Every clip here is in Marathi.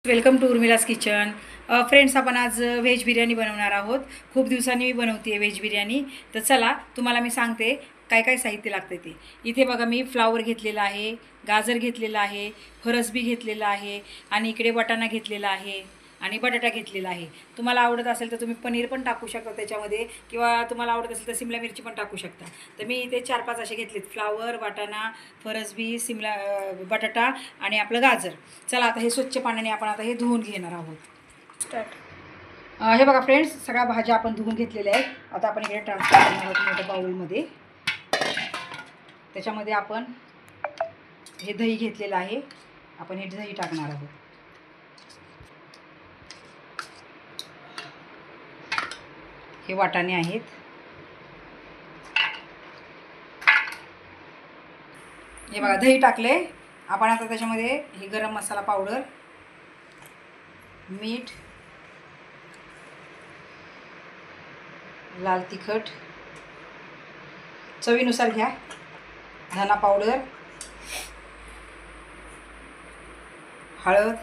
Welcome to Urmila's kitchen. Friends, आपण आज व्हेज बिर्याणी बनवणार आहोत. खूप दिवसांनी मी बनवते व्हेज बिर्याणी. तर चला तुम्हाला मी सांगते काय काय साहित्य लागते ते. इथे बघा, मी फ्लावर घेतलेला आहे, गाजर घेतलेला आहे, फरसबी घेतलेला आहे आणि इकडे वाटाणा घेतलेला आहे आणि बटाटा घेतलेला आहे. तुम्हाला आवडत असेल तर तुम्ही पनीर पण टाकू शकता त्याच्यामध्ये, किंवा तुम्हाला आवडत असेल तर सिमला मिरची पण टाकू शकता. तर मी इथे 4-5 असे घेतलेत: फ्लावर, वाटाणा, फरसबी, बटाटा आणि आपलं गाजर. चला आता हे स्वच्छ पाण्याने आपण आता हे धुवून घेणार आहोत. स्टार्ट. हे बघा फ्रेंड्स, सगळ्या भाज्या आपण धुवून घेतलेल्या आहेत. आता आपण इकडे ट्रान्सफर करणार आहोत मोठ्या बाउलमध्ये. त्याच्यामध्ये आपण हे दही घेतलेलं आहे, आपण हे दही टाकणार आहोत. हे वाटाणे आहेत. हे बघा दही टाकले आपण. आता त्याच्यामध्ये हे गरम मसाला पावडर, मीठ, लाल तिखट चवीनुसार घ्या, धना पावडर, हळद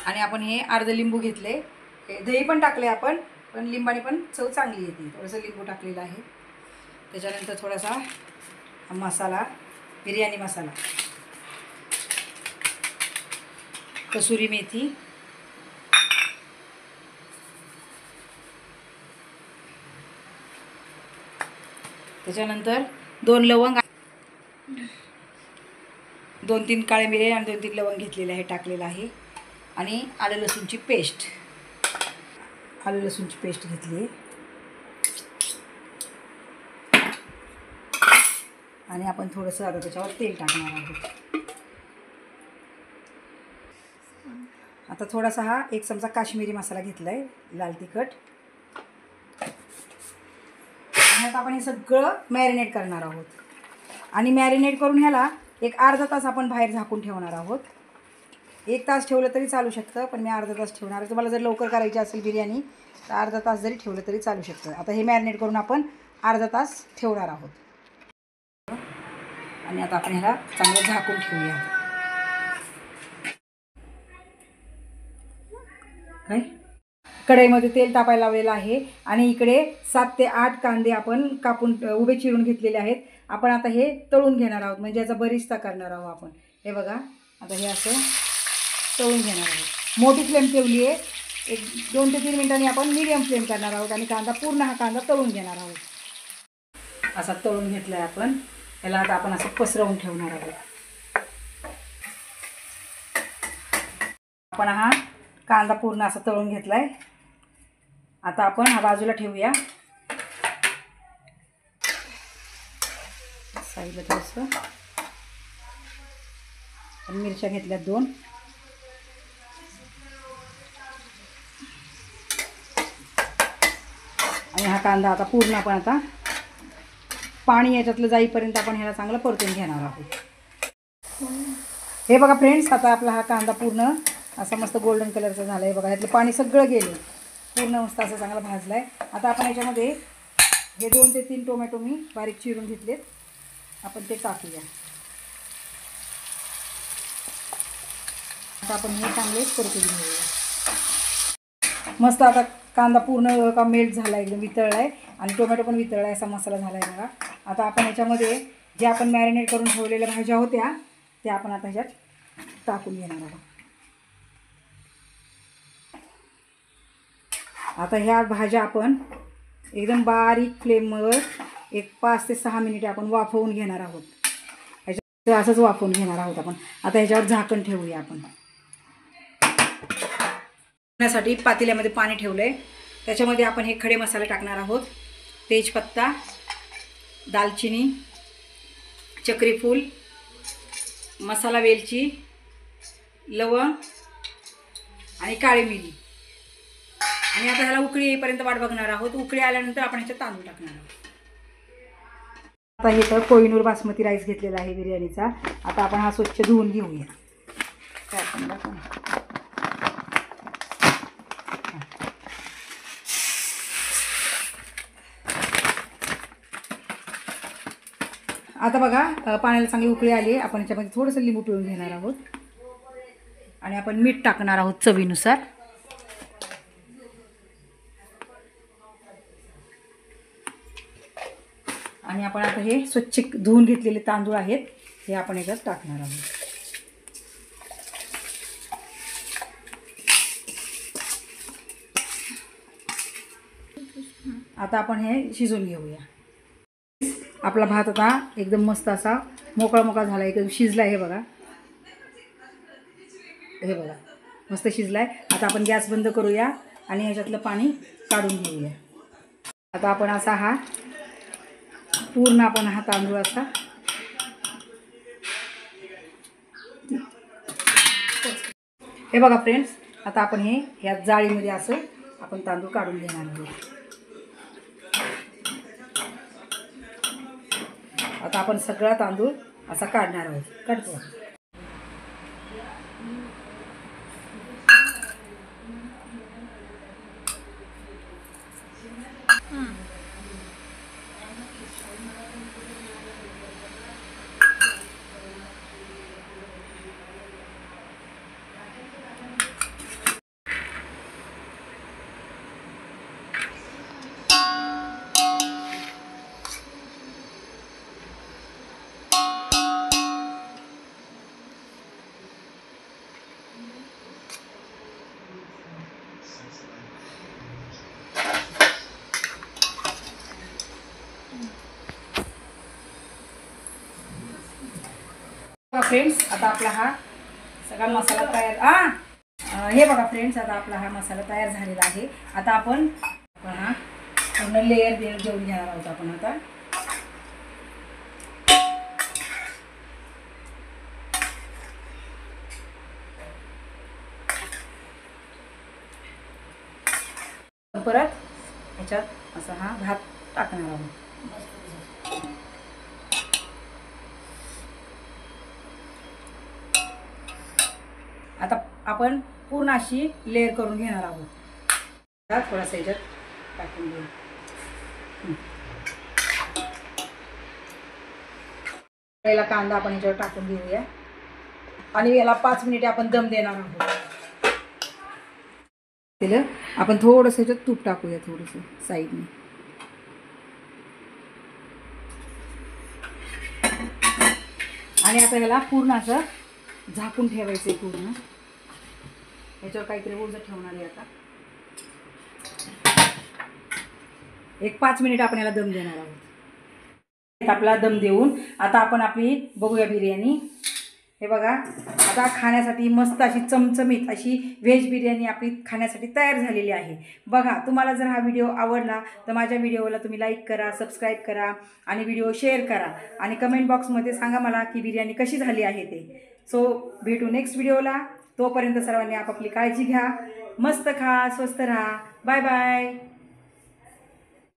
आणि आपण हे अर्ध लिंबू घेतले. दही पण टाकले आपण, पण लिंबाने पण चव चांगली येते. थोडंसं लिंबू टाकलेलं आहे. त्याच्यानंतर थोडासा मसाला, बिर्याणी मसाला, कसुरी मेथी, त्याच्यानंतर 2 लवंग, 2-3 काळे मिरे आणि 2-3 लवंग घेतलेले आहे, टाकलेलं आहे. आणि आलं लसूणची पेस्ट घेतली. आणि आपण थोडंसं आता त्याच्यावर तेल टाकणार आहोत. आता थोडासा हा 1 चमचा काश्मीरी मसाला घेतला आहे, लाल तिखट. आणि आता आपण हे सगळं मॅरिनेट करणार आहोत. आणि मॅरिनेट करून ह्याला एक अर्धा तास आपण बाहेर झाकून ठेवणार आहोत. 1 तास ठेवलं तरी चालू शकतं, पण मी अर्धा तास ठेवणार आहे. तुम्हाला जर लवकर करायची असेल बिर्याणी तर अर्धा तास जरी ठेवलं तरी चालू शकतं. आता हे मॅरिनेट करून आपण अर्धा तास ठेवणार आहोत. आणि आता आपण ह्याला चांगलं झाकून ठेवूया. काय कढईमध्ये तेल तापायला लावलेलं आहे आणि इकडे 7 ते 8 कांदे आपण कापून उभे चिरून घेतलेले आहेत. आपण आता हे तळून घेणार आहोत, म्हणजे याचा बरिस्ता करणार आहोत आपण. हे बघा, आता हे असं तळून घेणार आहोत. मोठी फ्लेम ठेवली आहे. 2 ते 3 मिनिटांनी आपण मीडियम फ्लेम करणार आहोत आणि पूर्ण हा कांदा तळून घेणार आहोत. असा तळून घेतला आहे आपण. याला आता आपण असं पसरवून ठेवणार आहोत. आपण हा कांदा पूर्ण असा तळून घेतला आहे. आता आपण हा बाजूला ठेवूया. साईडला थोडंसं मिरच्या घेतल्या 2. आणि हा कांदा आता पूर्ण आपण आता पाणी याच्यातलं जाईपर्यंत आपण ह्याला चांगलं परतून घेणार आहोत. हे बघा फ्रेंड्स, आता आपला हा कांदा पूर्ण असा मस्त गोल्डन कलरचा झाला आहे. बघा, यातलं पाणी सगळं गेलं, पूर्ण मस्त असं चांगला भाजला आहे. आता आपण याच्यामध्ये हे 2 ते 3 टोमॅटो मी बारीक चिरून घेतलेत, आपण ते टाकूया. आता आपण हे चांगले परतून घेऊया. मस्त आता कांदा पूर्ण का मेल्ट झाला, एकदम वितळला आहे आणि टोमॅटो पण वितळला आहे, असा मसाला झाला आहे बघा. आता आपण याच्यामध्ये जे आपण मॅरिनेट करून ठेवलेल्या भाज्या होत्या त्या आपण आता ह्याच्यात टाकून घेणार आहोत. आता ह्या भाज्या आपण एकदम बारीक फ्लेमवर 5 ते 6 मिनिटे आपण वाफवून घेणार आहोत. ह्याच्यात असंच वाफवून घेणार आहोत आपण. आता ह्याच्यावर झाकण ठेवूया आपण. साठी पातेल्यामध्ये पाणी ठेवलं आहे. त्याच्यामध्ये आपण हे खडे मसाले टाकणार आहोत: तेजपत्ता, दालचिनी, चक्रीफूल, मसाला वेलची, लवंग आणि काळी मिरी. आणि आता ह्याला उकळी येईपर्यंत वाट बघणार आहोत. उकळी आल्यानंतर आपण ह्याच्यात तांदूळ टाकणार आहोत. आता हे तर कोहिनूर बासमती राईस घेतलेला आहे बिर्याणीचा. आता आपण हा स्वच्छ धुवून घेऊया. आता बघा पाण्याला चांगली उकळी आली. आपण याच्यामध्ये थोडंसं लिंबू पिळून घेणार आहोत. आणि आपण मीठ टाकणार आहोत चवीनुसार. आणि आपण आता हे स्वच्छ धुवून घेतलेले तांदूळ आहेत हे आपण याच्यात टाकणार आहोत. आता आपण हे शिजवून घेऊया. आपला भात आता एकदम मस्त असा मोकळा मोकळा झाला, एकदम शिजला. हे बघा, हे बघा मस्त शिजलाय. आता आपण गॅस बंद करूया आणि ह्याच्यातलं पाणी काढून घेऊया. आता आपण असा हा पूर्ण आपण हा तांदूळ असा हे बघा फ्रेंड्स, आता आपण हे ह्या जाळीमध्ये असं आपण तांदूळ काढून घेणार आहोत. आता आपण सगळा तांदूळ असा काढणार आहोत. काढतो. फ्रेंड्स, आता आपला हा सगळा मसाला तयार हे बघा फ्रेंड्स, आता आपला हा मसाला तयार झालेला आहे. आता आपण हा पूर्ण लेयर देऊन घेणार आहोत आपण. आता परत ह्याच्यात असा हा भात टाकणार आहोत. आता आपण पूर्ण अशी लेअर करून घेणार आहोत. थोडासा ह्याच्यात टाकून घेऊ. पहिला कांदा आपण ह्याच्यावर टाकून घेऊया आणि याला 5 मिनिटे आपण दम देणार आहोत. आपण थोडंसं ह्याच्यात तूप टाकूया, थोडंसं साईडने. आणि आता याला पूर्ण असं झाकून ठेवायचं पूर्ण. याच्यावर काहीतरी ओझं ठेवणार आहे. आता एक 5 मिनिट आपण याला दम देणार आहोत. आपला दम देऊन आता आपण आपली बघूया बिर्याणी. हे बघा, आता खाण्यासाठी मस्त अशी चमचमीत अशी व्हेज बिर्याणी आपली खाण्यासाठी तयार झालेली आहे. बघा, तुम्हाला जर हा व्हिडिओ आवडला तर माझ्या व्हिडिओला तुम्ही लाईक करा, सबस्क्राईब करा आणि व्हिडिओ शेअर करा आणि कमेंट बॉक्समध्ये सांगा मला की बिर्याणी कशी झाली आहे ते. सो भेटू नेक्स्ट व्हिडिओला. तोपर्यंत सर्वांनी आपापली काळजी घ्या. मस्त खा, स्वस्त राहा. Bye bye.